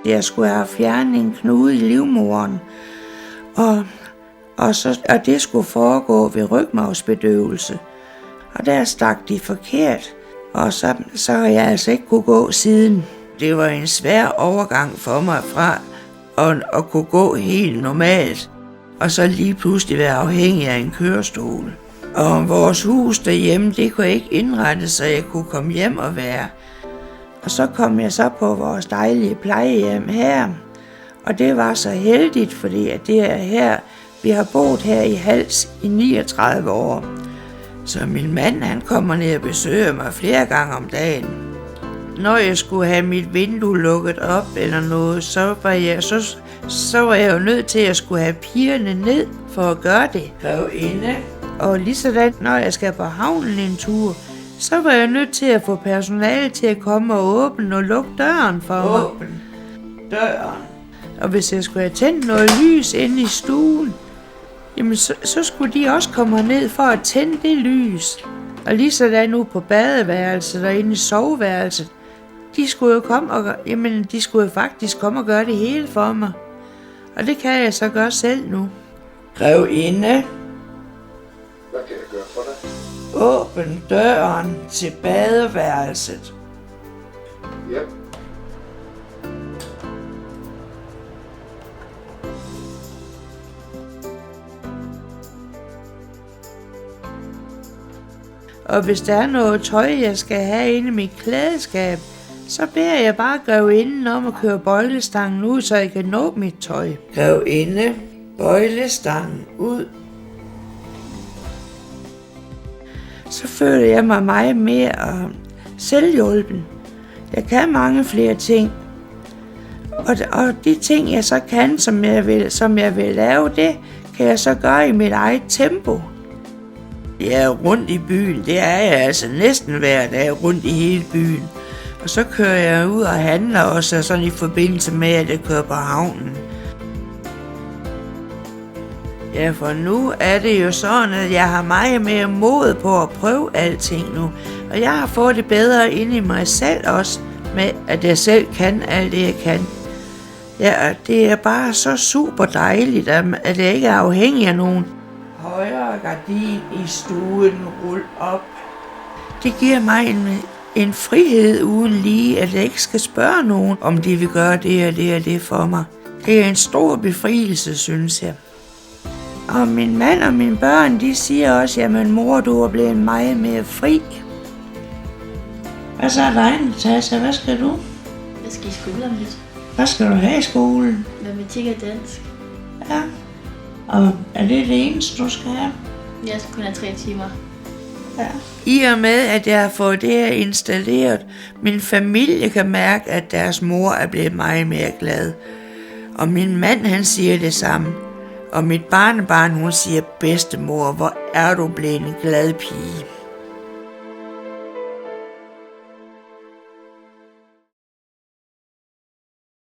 Jeg skulle have fjernet en knude i livmoderen, og det skulle foregå ved rygmarvsbedøvelse. Og der stak de forkert, og så har jeg altså ikke kunne gå siden. Det var en svær overgang for mig fra at kunne gå helt normalt, og så lige pludselig være afhængig af en kørestol. Og vores hus derhjemme, det kunne ikke indrette, så jeg kunne komme hjem og være. Og så kom jeg så på vores dejlige plejehjem her, og det var så heldigt, fordi at det er her, vi har boet her i Hals i 39 år. Så min mand, han kommer ned og besøger mig flere gange om dagen. Når jeg skulle have mit vindue lukket op eller noget, så var jeg jo nødt til at skulle have pigerne ned for at gøre det. Grevinde. Og lige sådan, når jeg skal på havnen en tur, så var jeg nødt til at få personale til at komme og åbne og lukke døren for mig. Åbne døren. Og hvis jeg skulle have tændt noget lys inde i stuen, jamen så skulle de også komme ned for at tænde det lys. Og lige sådan nu på badeværelset og inde i soveværelset, de skulle jo faktisk komme og gøre det hele for mig. Og det kan jeg så gøre selv nu. Grevinde. Hvad kan jeg gøre for dig? Åbn døren til badeværelset. Ja. Og hvis der er noget tøj, jeg skal have inde i mit klædeskab, så beder jeg bare grevinden om at køre bøjlestangen ud, så jeg kan nå mit tøj. Grevinde, bøjlestangen ud. Så føler jeg mig meget mere selvhjulpen. Jeg kan mange flere ting. Og de ting, jeg så kan, som jeg vil lave, det kan jeg så gøre i mit eget tempo. Jeg er rundt i byen, det er jeg altså næsten hver dag rundt i hele byen. Og så kører jeg ud og handler også sådan i forbindelse med, at jeg kører på havnen. Ja, for nu er det jo sådan, at jeg har meget mere mod på at prøve alting nu. Og jeg har fået det bedre inde i mig selv også, med at jeg selv kan alt det, jeg kan. Ja, det er bare så super dejligt, at jeg ikke er afhængig af nogen. Højre gardin i stuen, rul op. Det giver mig en frihed uden lige, at jeg ikke skal spørge nogen, om de vil gøre det og det og det for mig. Det er en stor befrielse, synes jeg. Og min mand og mine børn, de siger også, jamen mor, du er blevet meget mere fri. Hvad så er dig, Natasha? Hvad skal du? Jeg skal i skole om lidt. Hvad skal du have i skolen? Matematik og dansk. Ja. Og er det det eneste, du skal have? Jeg skal kun have 3 timer. Ja. I og med, at jeg har fået det her installeret, min familie kan mærke, at deres mor er blevet meget mere glad. Og min mand, han siger det samme. Og mit barnebarn, hun siger, bedstemor, hvor er du blevet en glad pige.